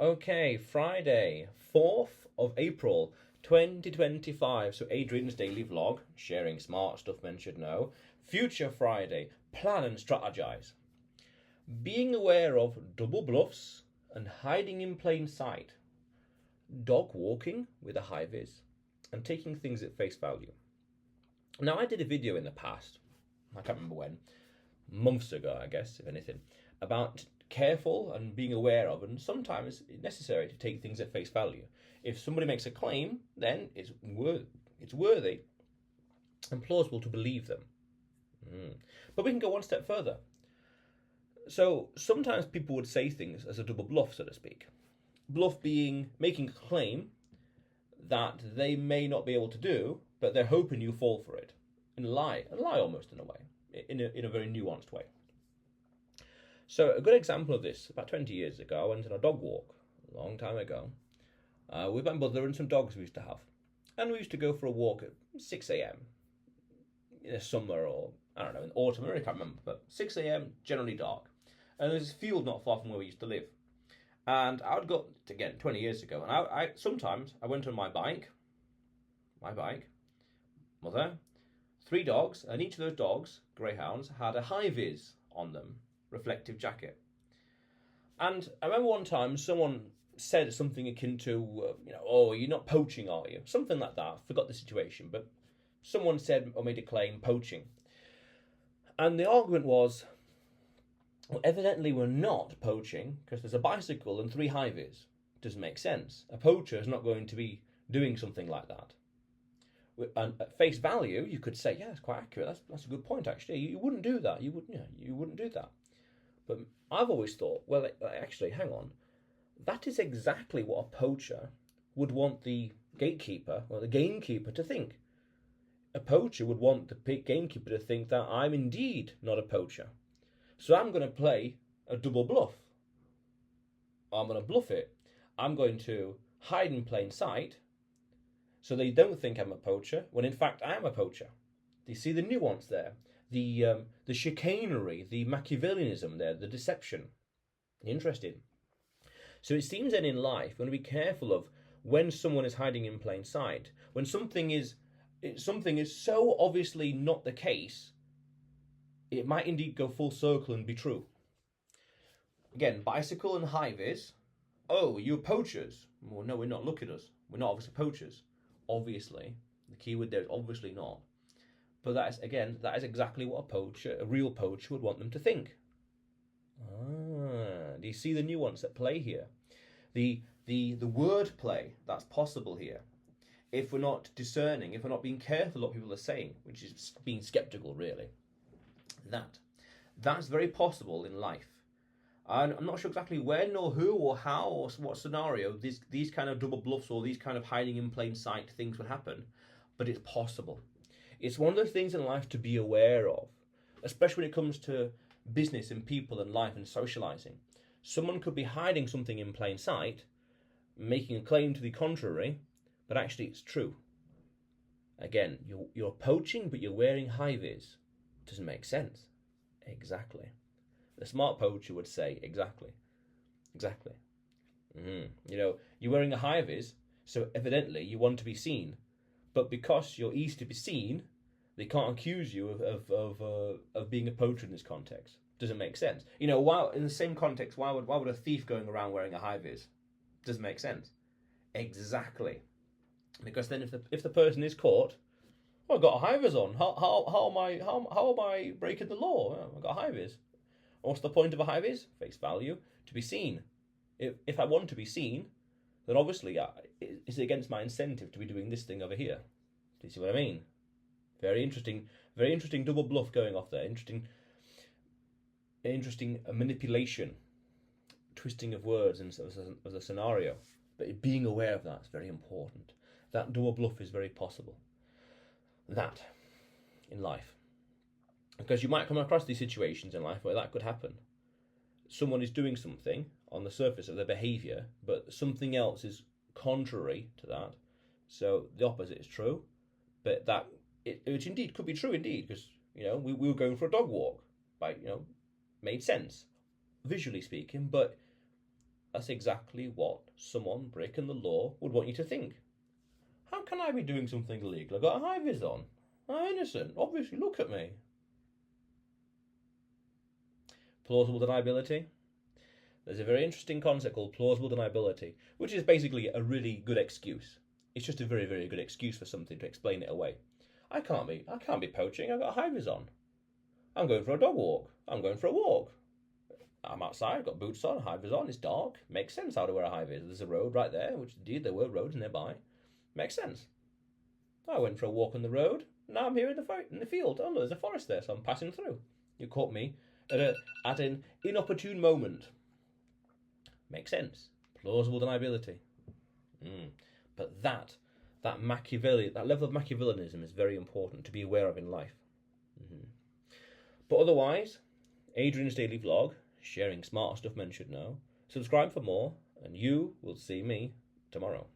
Okay, Friday, 4th of April, 2025. So, Adrian's daily vlog, sharing smart stuff men should know. Future Friday, plan and strategize. Being aware of double bluffs and hiding in plain sight. Dog walking with a high vis and taking things at face value. Now, I did a video in the past, I can't remember when, months ago, I guess, if anything, about careful and being aware of, and sometimes it's necessary to take things at face value. If somebody makes a claim, then it's worthy and plausible to believe them. But we can go one step further. So sometimes people would say things as a double bluff, so to speak. Bluff being making a claim that they may not be able to do, but they're hoping you fall for it. And lie almost in a way, in a very nuanced way. So a good example of this, about 20 years ago, I went on a dog walk, a long time ago, with my mother and some dogs we used to have. And we used to go for a walk at 6 a.m. in the summer or, I don't know, in autumn, I really can't remember, but 6 a.m, generally dark. And there's a field not far from where we used to live. And I would go, again, 20 years ago, and I sometimes I went on my bike, mother, 3 dogs, and each of those dogs, greyhounds, had a high vis on them, reflective jacket. And I remember one time someone said something akin to, oh, you're not poaching, are you? Something like that. I forgot the situation, but someone said or made a claim, poaching. And the argument was, well, evidently we're not poaching because there's a bicycle and 3 high vis. Doesn't make sense. A poacher is not going to be doing something like that. And at face value, you could say, yeah, that's quite accurate. That's a good point, actually. You wouldn't do that. You wouldn't do that. But I've always thought, well, actually, hang on. That is exactly what a poacher would want the gatekeeper or the gamekeeper to think. A poacher would want the gamekeeper to think that I'm indeed not a poacher. So I'm going to play a double bluff. I'm going to bluff it. I'm going to hide in plain sight so they don't think I'm a poacher, when in fact I am a poacher. Do you see the nuance there? The chicanery, the Machiavellianism there, the deception. Interesting. So it seems then in life, we want to be careful of when someone is hiding in plain sight, when something is so obviously not the case, it might indeed go full circle and be true. Again, bicycle and high vis. Oh, you're poachers. Well, no, we're not. Look at us. We're not obviously poachers. Obviously. The key word there is obviously not. But that is exactly what a real poacher would want them to think. Do you see the nuance at play here? The word play that's possible here. If we're not discerning, if we're not being careful what people are saying, which is being skeptical really. That's very possible in life. And I'm not sure exactly when or who or how or what scenario these kind of double bluffs or these kind of hiding in plain sight things would happen, but it's possible. It's one of those things in life to be aware of, especially when it comes to business and people and life and socializing. Someone could be hiding something in plain sight, making a claim to the contrary, but actually it's true. Again, you're poaching, but you're wearing high vis. Doesn't make sense. Exactly. The smart poacher would say exactly. You're wearing a high vis, so evidently you want to be seen. But because you're easy to be seen, they can't accuse you of being a poacher in this context. Doesn't make sense. Why in the same context, why would a thief going around wearing a high vis? Doesn't make sense. Exactly. Because then if the person is caught, oh, I've got a high vis on. How am I breaking the law? Oh, I've got a high vis. What's the point of a high vis? Face value, to be seen. If I want to be seen, then obviously it's against my incentive to be doing this thing over here. Do you see what I mean? Very interesting double bluff going off there. Interesting manipulation, twisting of words as a scenario. But being aware of that is very important. That double bluff is very possible. That in life. Because you might come across these situations in life where that could happen. Someone is doing something on the surface of their behaviour, but something else is contrary to that. So the opposite is true, but which indeed could be true indeed, because we were going for a dog walk, made sense, visually speaking, but That's exactly what someone breaking the law would want you to think. How can I be doing something illegal? I've got a high vis on. I'm innocent. Obviously, look at me. Plausible deniability. There's a very interesting concept called plausible deniability, which is basically a really good excuse. It's just a very, very good excuse for something to explain it away. I can't be poaching. I've got a high vis on. I'm going for a dog walk. I'm going for a walk. I'm outside, I've got boots on, high vis on, it's dark. Makes sense how to wear a high vis. There's a road right there, which indeed there were roads nearby. Makes sense. I went for a walk on the road. Now I'm here in the field. Oh, no, there's a forest there, so I'm passing through. You caught me at an inopportune moment. Makes sense. Plausible deniability. But that level of Machiavellianism is very important to be aware of in life. But otherwise, Adrian's daily vlog, sharing smart stuff men should know. Subscribe for more, and you will see me tomorrow.